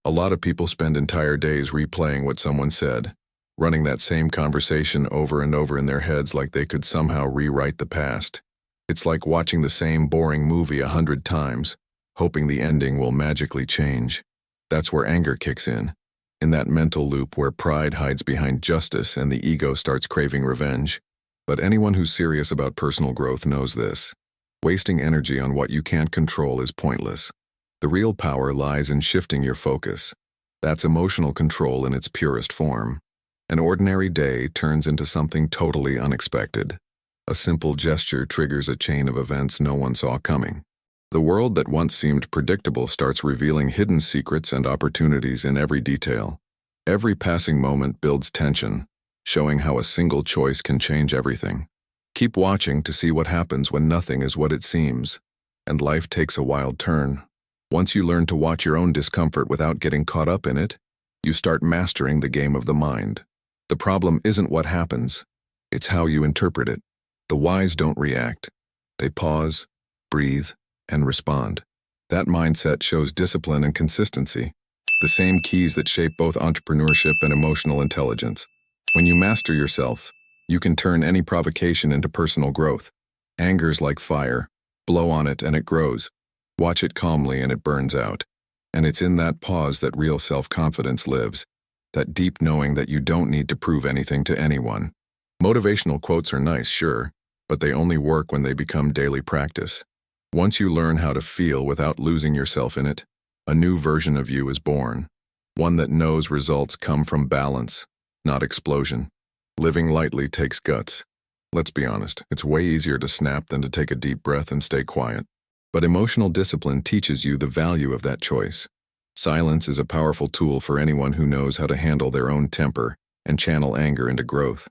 A lot of people spend entire days replaying what someone said, running that same conversation over and over in their heads like they could somehow rewrite the past. It's like watching the same boring movie 100 times, hoping the ending will magically change. That's where anger kicks in that mental loop where pride hides behind justice and the ego starts craving revenge. But anyone who's serious about personal growth knows this. Wasting energy on what you can't control is pointless. The real power lies in shifting your focus. That's emotional control in its purest form. An ordinary day turns into something totally unexpected. A simple gesture triggers a chain of events no one saw coming. The world that once seemed predictable starts revealing hidden secrets and opportunities in every detail. Every passing moment builds tension, showing how a single choice can change everything. Keep watching to see what happens when nothing is what it seems, and life takes a wild turn. Once you learn to watch your own discomfort without getting caught up in it, you start mastering the game of the mind. The problem isn't what happens, it's how you interpret it. The wise don't react. They pause, breathe, and respond. That mindset shows discipline and consistency, the same keys that shape both entrepreneurship and emotional intelligence. When you master yourself, you can turn any provocation into personal growth. Anger's like fire. Blow on it and it grows. Watch it calmly and it burns out. And it's in that pause that real self-confidence lives. That deep knowing that you don't need to prove anything to anyone. Motivational quotes are nice, sure, but they only work when they become daily practice. Once you learn how to feel without losing yourself in it, a new version of you is born. One that knows results come from balance, not explosion. Living lightly takes guts. Let's be honest, it's way easier to snap than to take a deep breath and stay quiet. But emotional discipline teaches you the value of that choice. Silence is a powerful tool for anyone who knows how to handle their own temper and channel anger into growth.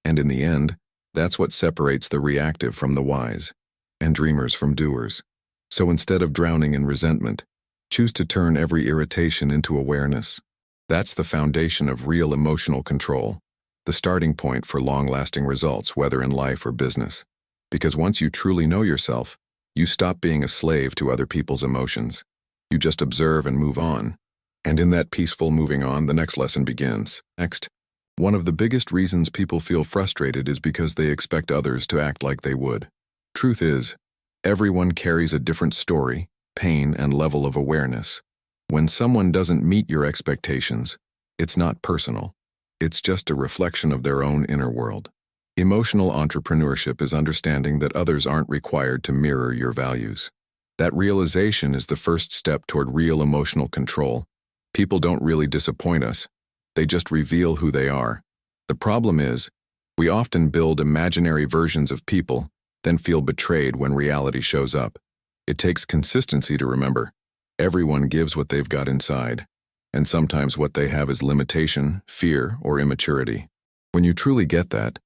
And in the end, that's what separates the reactive from the wise, and dreamers from doers. So instead of drowning in resentment, choose to turn every irritation into awareness. That's the foundation of real emotional control, the starting point for long-lasting results, whether in life or business. Because once you truly know yourself, you stop being a slave to other people's emotions. You just observe and move on. And in that peaceful moving on, the next lesson begins. Next, one of the biggest reasons people feel frustrated is because they expect others to act like they would. Truth is, everyone carries a different story, pain, and level of awareness. When someone doesn't meet your expectations, it's not personal. It's just a reflection of their own inner world. Emotional entrepreneurship is understanding that others aren't required to mirror your values. That realization is the first step toward real emotional control. People don't really disappoint us. They just reveal who they are. The problem is, we often build imaginary versions of people, then feel betrayed when reality shows up. It takes consistency to remember. Everyone gives what they've got inside, and sometimes what they have is limitation, fear, or immaturity. When you truly get that,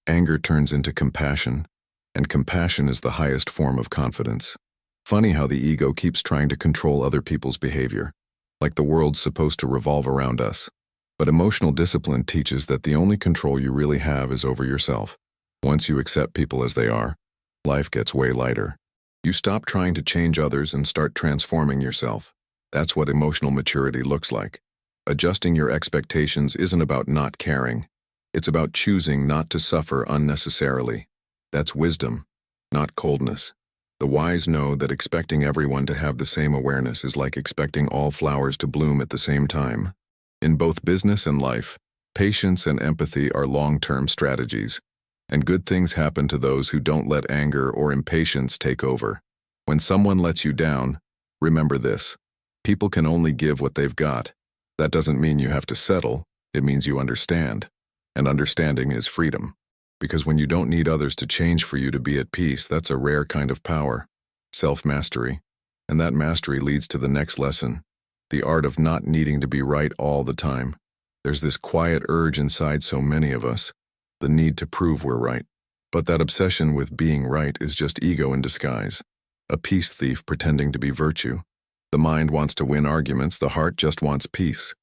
anger turns into compassion, and compassion is the highest form of confidence. Funny how the ego keeps trying to control other people's behavior, like the world's supposed to revolve around us. But emotional discipline teaches that the only control you really have is over yourself. Once you accept people as they are, life gets way lighter. You stop trying to change others and start transforming yourself. That's what emotional maturity looks like. Adjusting your expectations isn't about not caring. It's about choosing not to suffer unnecessarily. That's wisdom, not coldness. The wise know that expecting everyone to have the same awareness is like expecting all flowers to bloom at the same time. In both business and life, patience and empathy are long-term strategies, and good things happen to those who don't let anger or impatience take over. When someone lets you down, remember this: people can only give what they've got. That doesn't mean you have to settle, it means you understand. And understanding is freedom. Because when you don't need others to change for you to be at peace, that's a rare kind of power, self-mastery. And that mastery leads to the next lesson, the art of not needing to be right all the time. There's this quiet urge inside so many of us, the need to prove we're right. But that obsession with being right is just ego in disguise, a peace thief pretending to be virtue. The mind wants to win arguments, the heart just wants peace.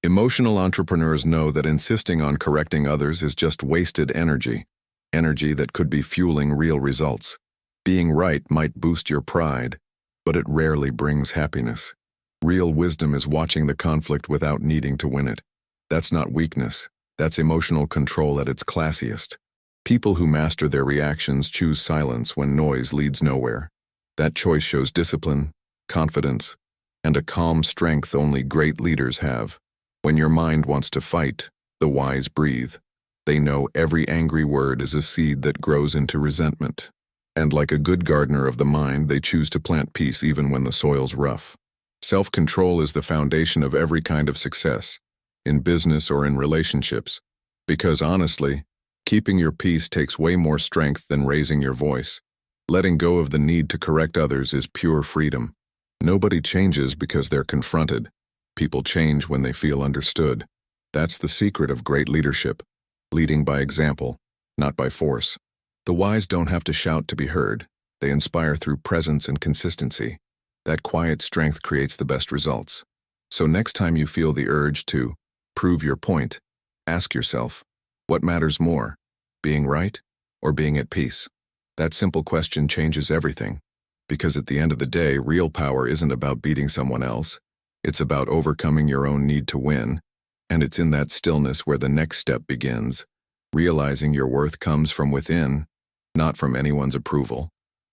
Emotional entrepreneurs know that insisting on correcting others is just wasted energy that could be fueling real results. Being right might boost your pride, but it rarely brings happiness. Real wisdom is watching the conflict without needing to win it. That's not weakness. That's emotional control at its classiest. People who master their reactions choose silence when noise leads nowhere. That choice shows discipline, confidence, and a calm strength only great leaders have. When your mind wants to fight, the wise breathe. They know every angry word is a seed that grows into resentment. And like a good gardener of the mind, they choose to plant peace even when the soil's rough. Self-control is the foundation of every kind of success, in business or in relationships. Because honestly, keeping your peace takes way more strength than raising your voice. Letting go of the need to correct others is pure freedom. Nobody changes because they're confronted. People change when they feel understood. That's the secret of great leadership. Leading by example, not by force. The wise don't have to shout to be heard. They inspire through presence and consistency. That quiet strength creates the best results. So next time you feel the urge to prove your point, ask yourself, what matters more, being right or being at peace? That simple question changes everything. Because at the end of the day, real power isn't about beating someone else. It's about overcoming your own need to win. And it's in that stillness where the next step begins. Realizing your worth comes from within, not from anyone's approval.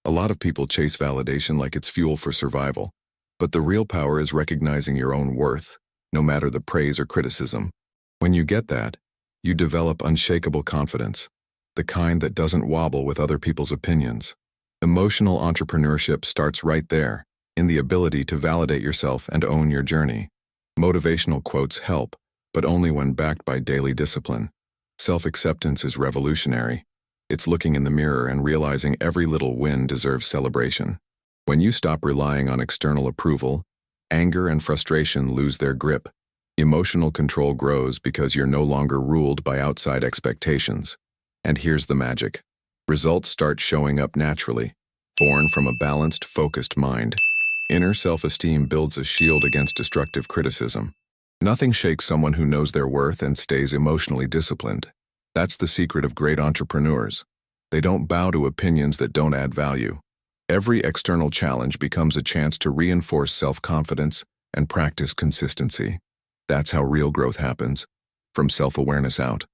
A lot of people chase validation like it's fuel for survival. But the real power is recognizing your own worth, no matter the praise or criticism. When you get that, you develop unshakable confidence, the kind that doesn't wobble with other people's opinions. Emotional entrepreneurship starts right there, in the ability to validate yourself and own your journey. Motivational quotes help, but only when backed by daily discipline. Self-acceptance is revolutionary. It's looking in the mirror and realizing every little win deserves celebration. When you stop relying on external approval, anger and frustration lose their grip. Emotional control grows because you're no longer ruled by outside expectations. And here's the magic. Results start showing up naturally, born from a balanced, focused mind. Inner self-esteem builds a shield against destructive criticism. Nothing shakes someone who knows their worth and stays emotionally disciplined. That's the secret of great entrepreneurs. They don't bow to opinions that don't add value. Every external challenge becomes a chance to reinforce self-confidence and practice consistency. That's how real growth happens, from self-awareness out.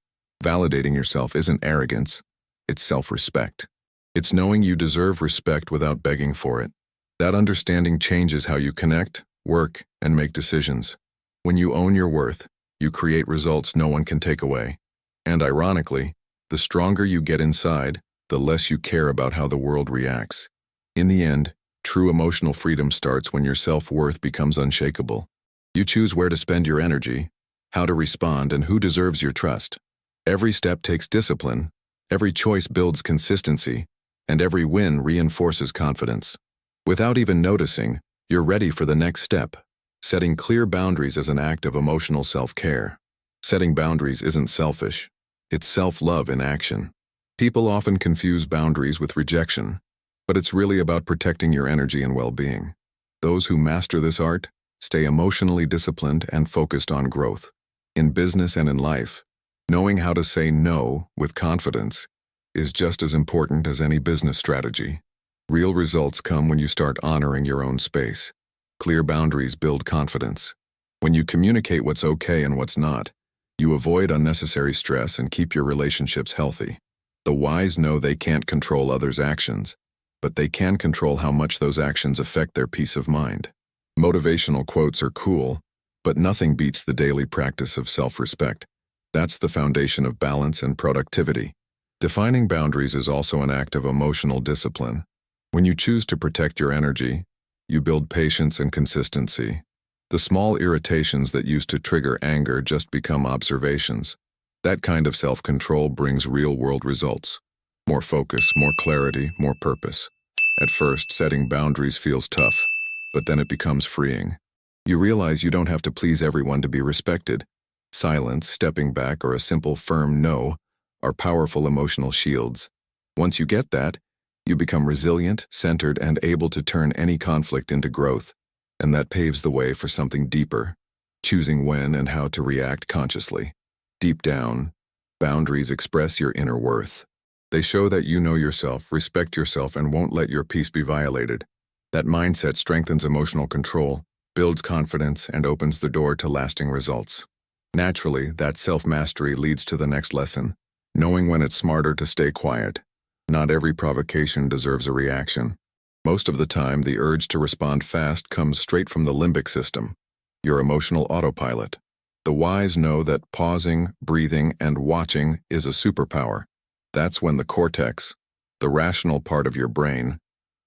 Validating yourself isn't arrogance, it's self-respect. It's knowing you deserve respect without begging for it. That understanding changes how you connect, work, and make decisions. When you own your worth, you create results no one can take away. And ironically, the stronger you get inside, the less you care about how the world reacts. In the end, true emotional freedom starts when your self-worth becomes unshakable. You choose where to spend your energy, how to respond, and who deserves your trust. Every step takes discipline, every choice builds consistency, and every win reinforces confidence. Without even noticing, you're ready for the next step. Setting clear boundaries is an act of emotional self-care. Setting boundaries isn't selfish. It's self-love in action. People often confuse boundaries with rejection, but it's really about protecting your energy and well-being. Those who master this art stay emotionally disciplined and focused on growth. In business and in life, knowing how to say no with confidence is just as important as any business strategy. Real results come when you start honoring your own space. Clear boundaries build confidence. When you communicate what's okay and what's not, you avoid unnecessary stress and keep your relationships healthy. The wise know they can't control others' actions, but they can control how much those actions affect their peace of mind. Motivational quotes are cool, but nothing beats the daily practice of self-respect. That's the foundation of balance and productivity. Defining boundaries is also an act of emotional discipline. When you choose to protect your energy, you build patience and consistency. The small irritations that used to trigger anger just become observations. That kind of self-control brings real-world results. More focus, more clarity, more purpose. At first, setting boundaries feels tough, but then it becomes freeing. You realize you don't have to please everyone to be respected. Silence, stepping back, or a simple, firm no are powerful emotional shields. Once you get that, you become resilient, centered, and able to turn any conflict into growth. And that paves the way for something deeper, choosing when and how to react consciously. Deep down, boundaries express your inner worth. They show that you know yourself, respect yourself, and won't let your peace be violated. That mindset strengthens emotional control, builds confidence, and opens the door to lasting results. Naturally, that self-mastery leads to the next lesson, knowing when it's smarter to stay quiet. Not every provocation deserves a reaction. Most of the time, the urge to respond fast comes straight from the limbic system, your emotional autopilot. The wise know that pausing, breathing, and watching is a superpower. That's when the cortex, the rational part of your brain,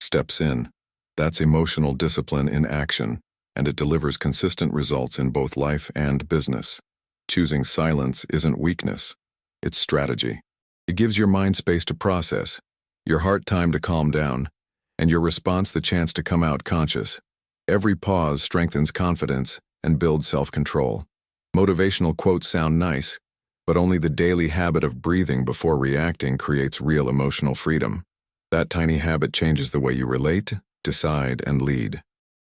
steps in. That's emotional discipline in action, and it delivers consistent results in both life and business. Choosing silence isn't weakness, it's strategy. It gives your mind space to process, your heart time to calm down, and your response the chance to come out conscious. Every pause strengthens confidence and builds self-control. Motivational quotes sound nice, but only the daily habit of breathing before reacting creates real emotional freedom. That tiny habit changes the way you relate, decide, and lead.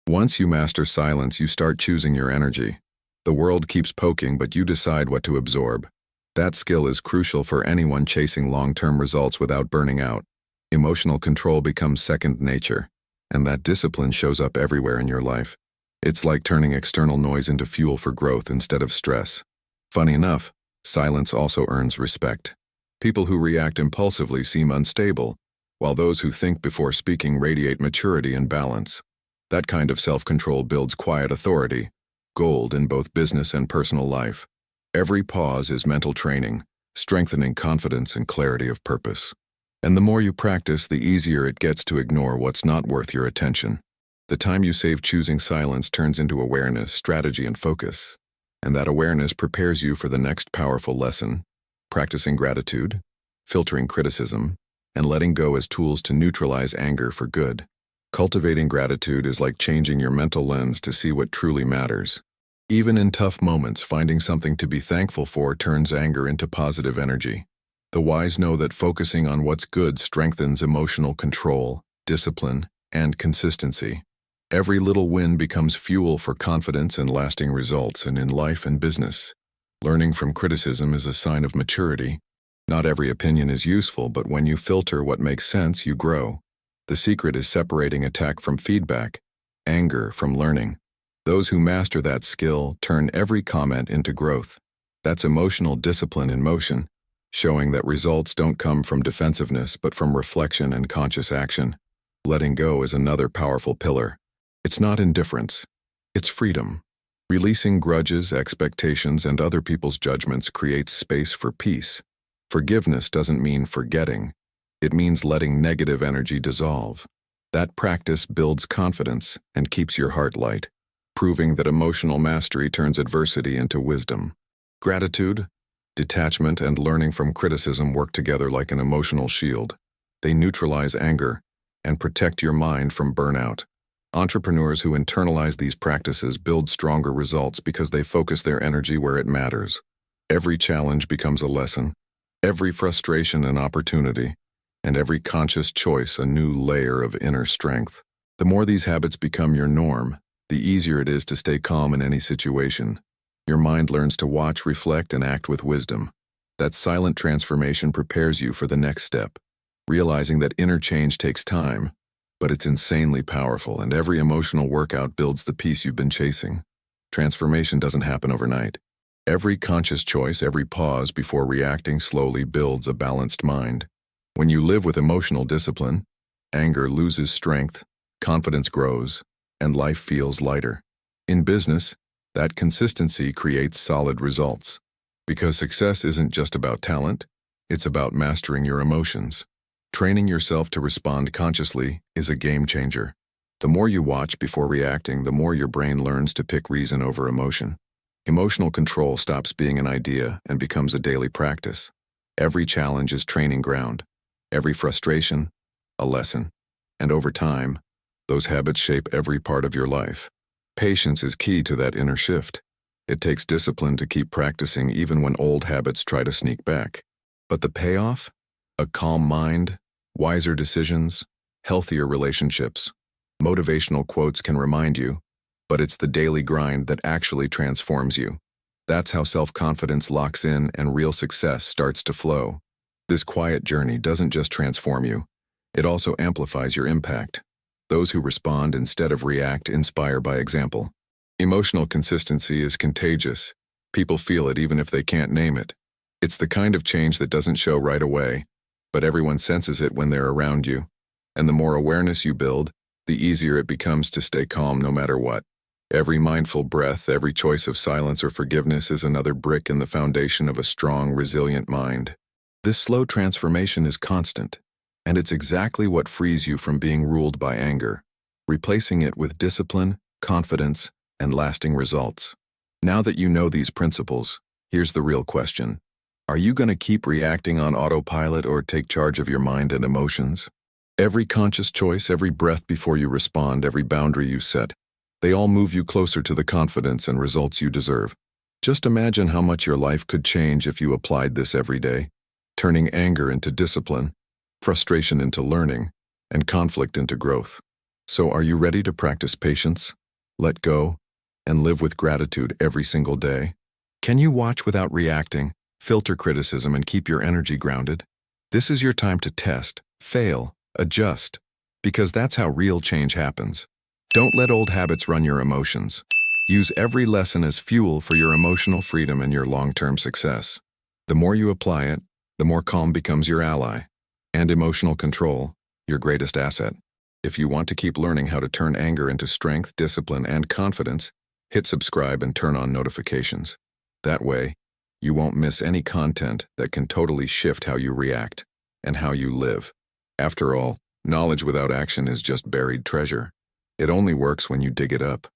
Once you master silence, you start choosing your energy. The world keeps poking, but you decide what to absorb. That skill is crucial for anyone chasing long-term results without burning out. Emotional control becomes second nature, and that discipline shows up everywhere in your life. It's like turning external noise into fuel for growth instead of stress. Funny enough, silence also earns respect. People who react impulsively seem unstable, while those who think before speaking radiate maturity and balance. That kind of self-control builds quiet authority, gold in both business and personal life. Every pause is mental training, strengthening confidence and clarity of purpose. And the more you practice, the easier it gets to ignore what's not worth your attention. The time you save choosing silence turns into awareness, strategy, and focus. And that awareness prepares you for the next powerful lesson, practicing gratitude, filtering criticism, and letting go as tools to neutralize anger for good. Cultivating gratitude is like changing your mental lens to see what truly matters. Even in tough moments, finding something to be thankful for turns anger into positive energy. The wise know that focusing on what's good strengthens emotional control, discipline, and consistency. Every little win becomes fuel for confidence and lasting results, and in life and business. Learning from criticism is a sign of maturity. Not every opinion is useful, but when you filter what makes sense, you grow. The secret is separating attack from feedback, anger from learning. Those who master that skill turn every comment into growth. That's emotional discipline in motion, showing that results don't come from defensiveness but from reflection and conscious action. Letting go is another powerful pillar. It's not indifference, it's freedom. Releasing grudges, expectations, and other people's judgments creates space for peace. Forgiveness doesn't mean forgetting. It means letting negative energy dissolve. That practice builds confidence and keeps your heart light, proving that emotional mastery turns adversity into wisdom. Gratitude, detachment, and learning from criticism work together like an emotional shield. They neutralize anger and protect your mind from burnout. Entrepreneurs who internalize these practices build stronger results because they focus their energy where it matters. Every challenge becomes a lesson, every frustration an opportunity, and every conscious choice a new layer of inner strength. The more these habits become your norm, the easier it is to stay calm in any situation. Your mind learns to watch, reflect, and act with wisdom. That silent transformation prepares you for the next step, realizing that inner change takes time, but it's insanely powerful, and every emotional workout builds the peace you've been chasing. Transformation doesn't happen overnight. Every conscious choice, every pause before reacting slowly builds a balanced mind. When you live with emotional discipline, anger loses strength, confidence grows, and life feels lighter. In business, that consistency creates solid results. Because success isn't just about talent, it's about mastering your emotions. Training yourself to respond consciously is a game changer. The more you watch before reacting, the more your brain learns to pick reason over emotion. Emotional control stops being an idea and becomes a daily practice. Every challenge is training ground, every frustration, a lesson. And over time, those habits shape every part of your life. Patience is key to that inner shift. It takes discipline to keep practicing even when old habits try to sneak back. But the payoff? A calm mind, wiser decisions, healthier relationships. Motivational quotes can remind you, but it's the daily grind that actually transforms you. That's how self-confidence locks in and real success starts to flow. This quiet journey doesn't just transform you, it also amplifies your impact. Those who respond instead of react inspire by example. Emotional consistency is contagious. People feel it even if they can't name it. It's the kind of change that doesn't show right away, but everyone senses it when they're around you. And the more awareness you build, the easier it becomes to stay calm no matter what. Every mindful breath, every choice of silence or forgiveness is another brick in the foundation of a strong, resilient mind. This slow transformation is constant, and it's exactly what frees you from being ruled by anger, replacing it with discipline, confidence, and lasting results. Now that you know these principles, here's the real question. Are you going to keep reacting on autopilot or take charge of your mind and emotions? Every conscious choice, every breath before you respond, every boundary you set, they all move you closer to the confidence and results you deserve. Just imagine how much your life could change if you applied this every day, turning anger into discipline, frustration into learning, and conflict into growth. So are you ready to practice patience, let go, and live with gratitude every single day? Can you watch without reacting, filter criticism, and keep your energy grounded? This is your time to test, fail, adjust, because that's how real change happens. Don't let old habits run your emotions. Use every lesson as fuel for your emotional freedom and your long-term success. The more you apply it, the more calm becomes your ally, and emotional control, your greatest asset. If you want to keep learning how to turn anger into strength, discipline, and confidence, hit subscribe and turn on notifications. That way, you won't miss any content that can totally shift how you react and how you live. After all, knowledge without action is just buried treasure. It only works when you dig it up.